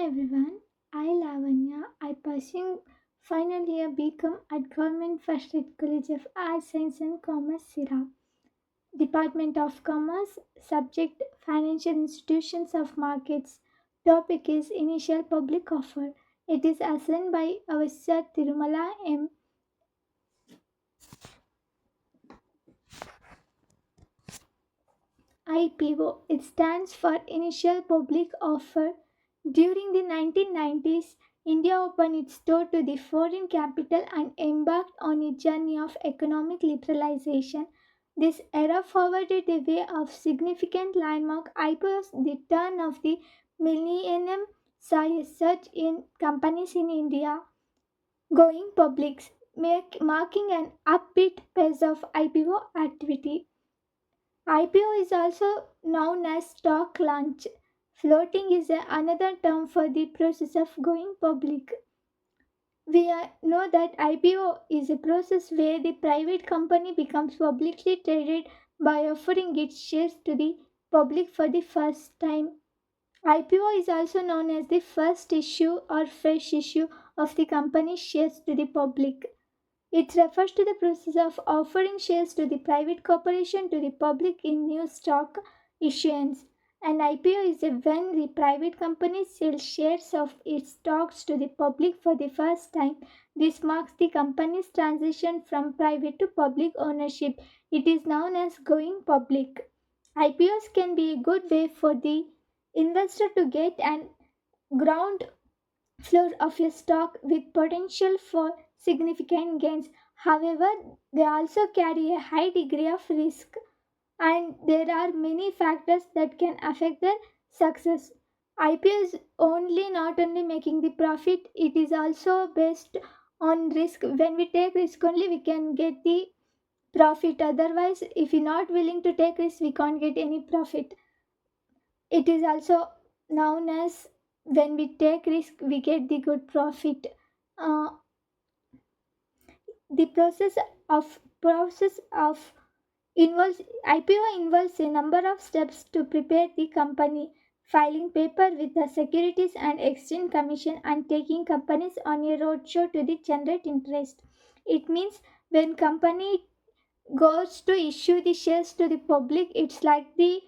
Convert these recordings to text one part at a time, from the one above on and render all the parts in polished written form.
everyone, I Lavanya. I pursuing final year BCom at Government First Aid College of Arts, Science and Commerce, Sira. Department of Commerce. Subject: Financial Institutions of Markets. Topic is Initial Public Offer. It is assigned by our Sir Tirumala M. IPO. It stands for Initial Public Offer. During the 1990s, India opened its door to the foreign capital and embarked on a journey of economic liberalization. This era forwarded the way of significant landmark IPOs. The turn of the millennium saw a surge in companies in India going public, marking an upbeat pace of IPO activity. IPO is also known as stock launch. Floating is another term for the process of going public. We know that IPO is a process where the private company becomes publicly traded by offering its shares to the public for the first time. IPO is also known as the first issue or fresh issue of the company's shares to the public. It refers to the process of offering shares to the private corporation to the public in new stock issuance. An IPO is when the private company sells shares of its stocks to the public for the first time. This marks the company's transition from private to public ownership. It is known as going public. IPOs can be a good way for the investor to get an ground floor of a stock with potential for significant gains. However, they also carry a high degree of risk, and there are many factors that can affect their success. IPO is only not only making the profit, it is also based on risk. When we take risk only, we can get the profit. Otherwise, if we're not willing to take risk, we can't get any profit. It is also known as when we take risk, we get the good profit. Uh, the process of involves IPO involves a number of steps to prepare the company, filing paper with the Securities and Exchange Commission and taking companies on a roadshow to the generate interest. It means when company goes to issue the shares to the public, it's like the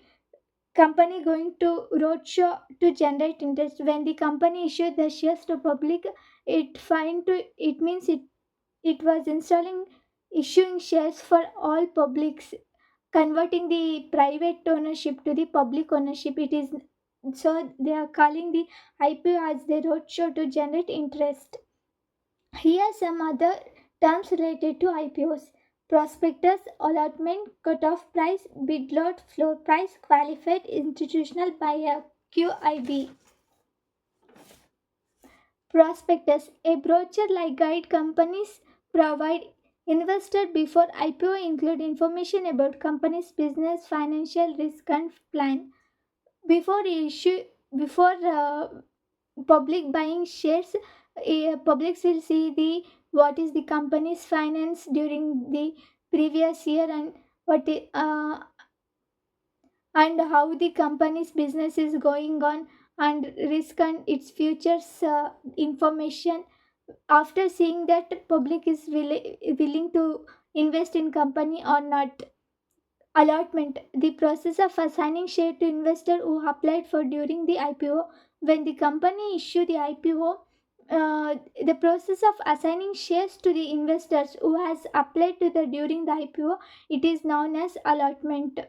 company going to roadshow to generate interest. When the company issued the shares to public, it means it was installing issuing shares for all publics, converting the private ownership to the public ownership. It is so they are calling the IPO as the roadshow to generate interest. Here are some other terms related to IPOs: prospectus, allotment, cutoff price, bid lot, floor price, qualified institutional buyer, QIB. Prospectus, a brochure like guide companies provide investor before IPO, include information about company's business, financial risk and plan. Before issue, before public buying shares, publics will see the what is the company's finance during the previous year and and how the company's business is going on and risk and its futures information. After seeing that, public is willing to invest in company or not. Allotment, the process of assigning share to investor who applied for during the IPO. When the company issue the IPO, the process of assigning shares to the investors who has applied to the during the IPO, it is known as allotment.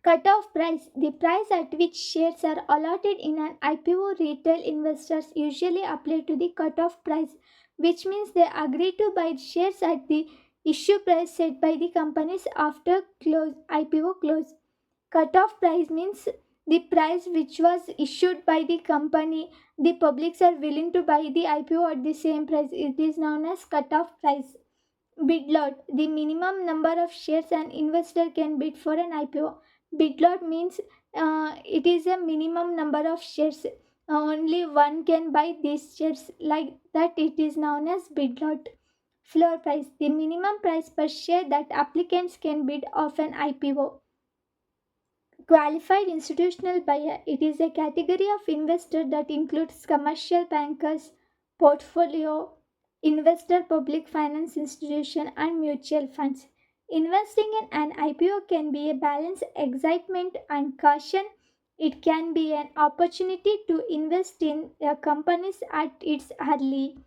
Cutoff price, the price at which shares are allotted in an IPO. Retail investors usually apply to the cutoff price, which means they agree to buy shares at the issue price set by the companies after IPO close. Cutoff price means the price which was issued by the company. The publics are willing to buy the IPO at the same price. It is known as cutoff price. Bid lot, the minimum number of shares an investor can bid for an IPO. Bid lot means it is a minimum number of shares. Only one can buy these shares, like that it is known as bid lot. Floor price, the minimum price per share that applicants can bid of an IPO. Qualified institutional buyer. It is a category of investor that includes commercial bankers, portfolio investor, public finance institution, and mutual funds. Investing in an IPO can be a balance excitement and caution. It can be an opportunity to invest in companies at its early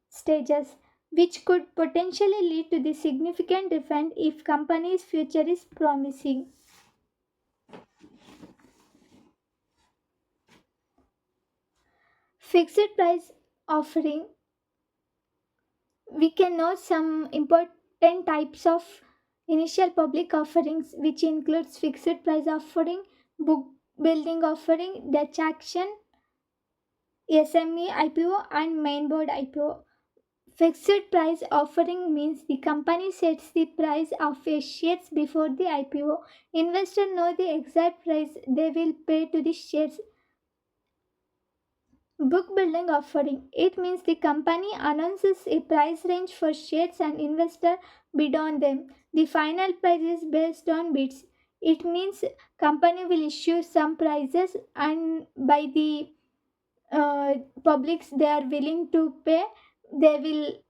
stages, which could potentially lead to the significant event if company's future is promising. Fixed price offering. We can know some important types of initial public offerings, which includes fixed price offering, book building offering, Dutch action, SME IPO, and main board IPO. Fixed price offering means the company sets the price of a shares before the IPO. Investors know the exact price they will pay to the shares. Book building offering. It means the company announces a price range for shares and investor bid on them. The final price is based on bids. It means company will issue some prices and by the publics they are willing to pay, they will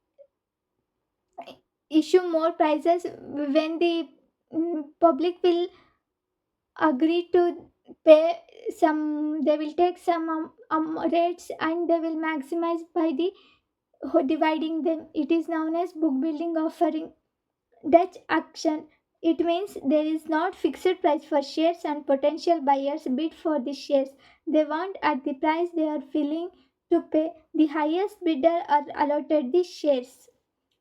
issue more prices when the public will agree to pay some, they will take some rates and they will maximize by the dividing them. It is known as book building offering. Dutch action. It means there is not fixed price for shares and potential buyers bid for the shares. They want at the price they are willing to pay. The highest bidder are allotted the shares.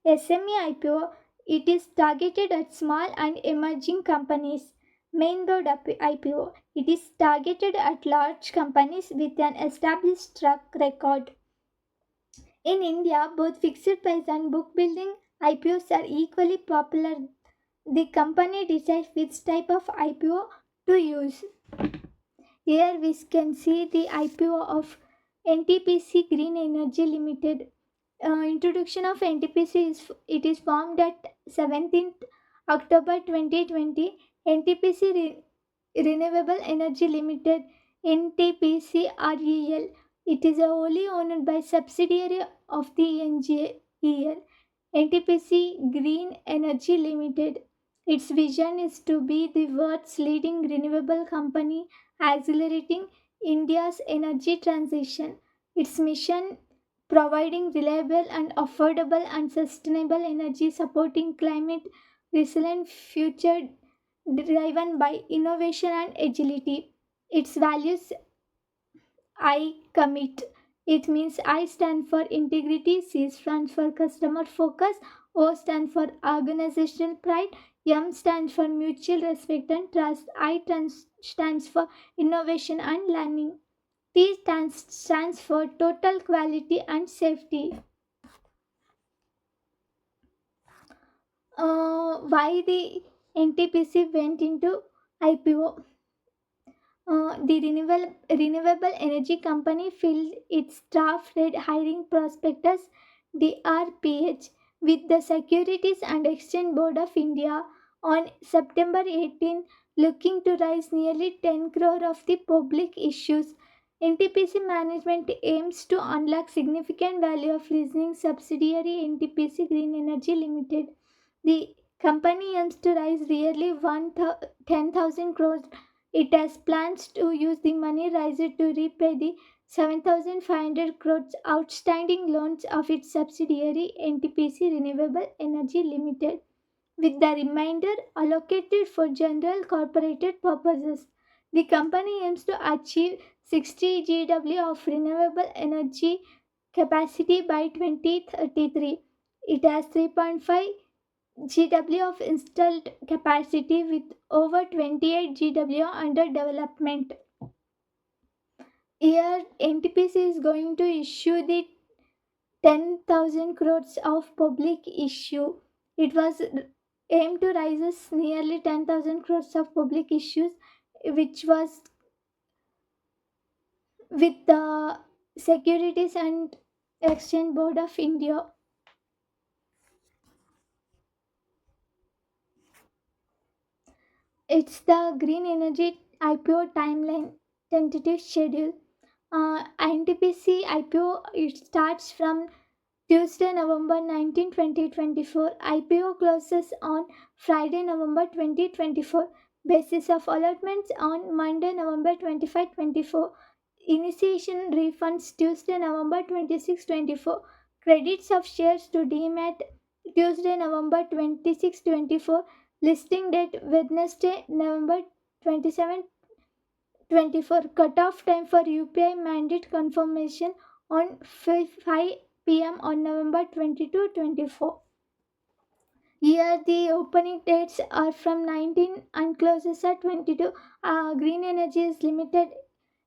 SME IPO. It is targeted at small and emerging companies. Main board IPO. It is targeted at large companies with an established track record. In India, both fixed price and book building IPOs are equally popular. The company decides which type of IPO to use. Here we can see the IPO of NTPC Green Energy Limited. Introduction of NTPC is it is formed at 17th October 2020. NTPC Renewable Energy Limited, NTPCREL. It is a wholly owned by subsidiary of the NGEL, NTPC Green Energy Limited. Its vision is to be the world's leading renewable company, accelerating India's energy transition. Its mission providing reliable and affordable and sustainable energy, supporting climate resilient future driven by innovation and agility. Its values I commit. It means I stand for integrity, C stands for customer focus, O stands for organizational pride, M stands for mutual respect and trust, stands for innovation and learning. Stands for total quality and safety. Why the NTPC went into IPO? The renewable energy company filed its draft red hiring prospectus DRPH with the Securities and Exchange Board of India on September 18, looking to raise nearly 10 crore of the public issues. NTPC management aims to unlock significant value of leasing subsidiary NTPC Green Energy Limited. The company aims to raise nearly 10,000 crores. It has plans to use the money raised to repay the 7,500 crores outstanding loans of its subsidiary NTPC Renewable Energy Limited, with the remainder allocated for general corporate purposes. The company aims to achieve 60 GW of renewable energy capacity by 2033. It has 3.5 GW of installed capacity with over 28 GW under development. Here, NTPC is going to issue the 10,000 crores of public issue. It was aimed to raise nearly 10,000 crores of public issues, which was with the Securities and Exchange Board of India. It's the green energy IPO timeline tentative schedule. NTPC IPO it starts from Tuesday, November 19, 2024. IPO closes on Friday, November 2024. Basis of allotments on Monday, November 24. Initiation refunds Tuesday, November 24. Credits of shares to demat Tuesday, November 24. Listing date Wednesday, November 24. Cutoff time for UPI mandate confirmation on 5 p.m. on November 24. Here the opening dates are from 19 and closes at 22. Green Energy is Limited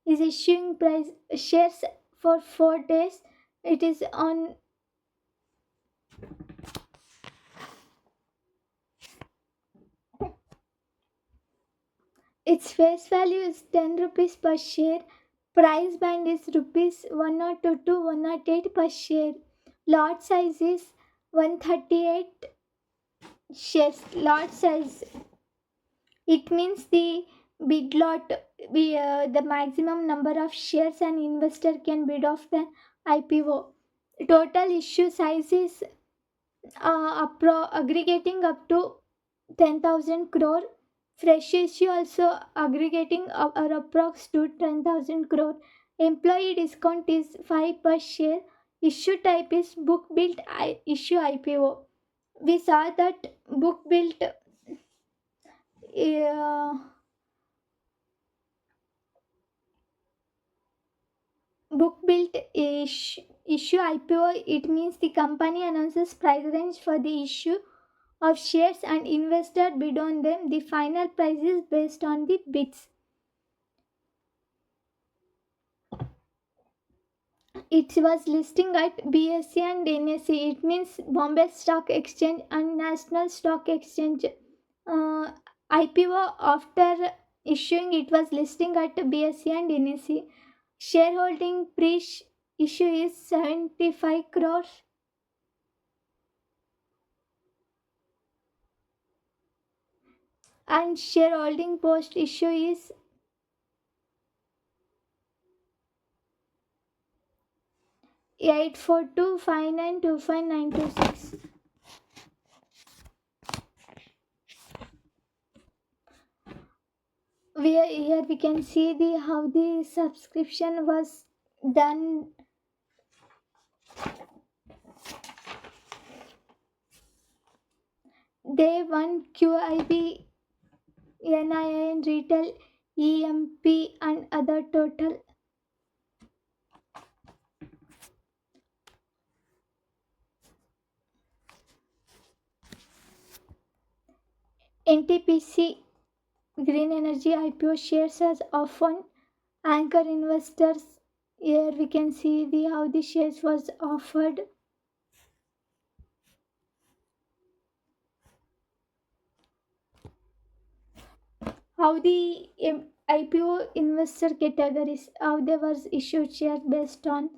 is issuing price shares for 4 days. It is on its face value is 10 rupees per share. Price band is rupees 102 to 108 per share. Lot size is 138 shares. Lot size it means the bid lot the maximum number of shares an investor can bid of the IPO. Total issue size is aggregating up to 10,000 crore. Fresh issue also aggregating or approx to 10,000 crore. Employee discount is 5 per share. Issue type is book built issue IPO. We saw that uh, book built issue IPO. It means the company announces price range for the issue of shares and investor bid on them. The final price is based on the bids. It was listing at BSE and NSE. It means Bombay Stock Exchange and National Stock Exchange. IPO after issuing it was listing at BSE and NSE. Shareholding pre-issue is 75 crores and shareholding post-issue is 8425925926. Here we can see the how the subscription was done. Day 1 QIB, NIN retail, EMP and other total. NTPC Green Energy IPO shares as often anchor investors. Here we can see the how the shares was offered. How the IPO investor categories, how they was issued shares based on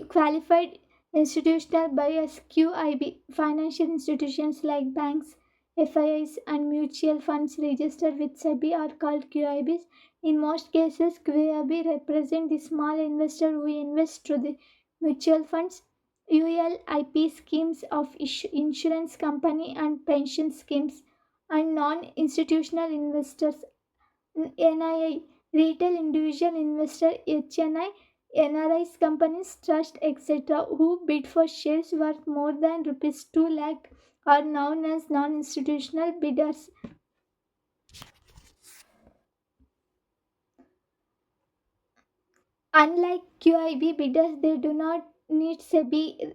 qualified institutional buyers QIB, financial institutions like banks, FIIs, and mutual funds registered with SEBI are called QIBs. In most cases, QIB represent the small investor who invest through the mutual funds, ULIP schemes of insurance company and pension schemes, and non-institutional investors NII, retail individual investor HNI, NRIs, companies, trust, etc., who bid for shares worth more than rupees 2 lakh are known as non-institutional bidders. Unlike QIB bidders, they do not need SEBI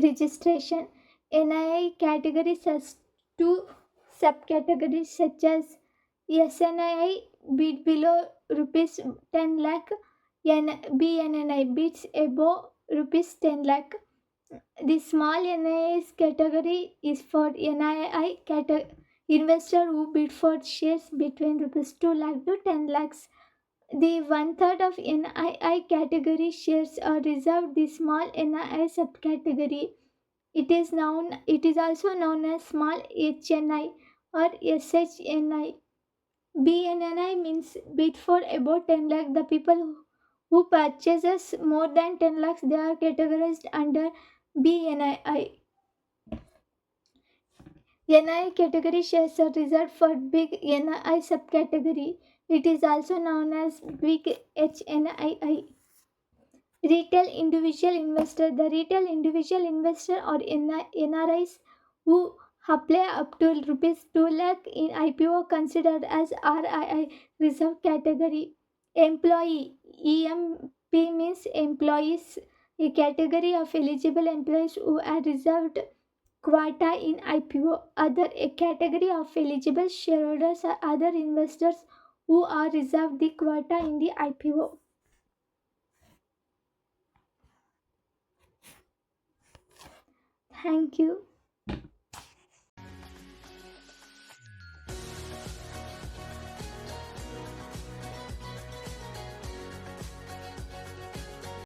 registration. NII categories has two subcategories such as SNII bid below rupees 10 lakh, BNNI bids above rupees 10 lakh. The small NII's category is for NII investor who bid for shares between rupees 2 lakh to 10 lakhs. The one third of NII category shares are reserved the small NII subcategory. It is also known as small HNI or SHNI. BNNI means bid for about 10 lakh. The people who purchases more than 10 lakhs, they are categorized under BNI. NI category shares are reserved for big NI subcategory. It is also known as big HNII. Retail individual investor. The retail individual investor or NRIs who apply up to rupees 2 lakh in IPO considered as RII reserve category. Employee. EMP means employees, a category of eligible employees who are reserved quota in IPO. Other, a category of eligible shareholders or other investors who are reserved the quota in the IPO. Thank you.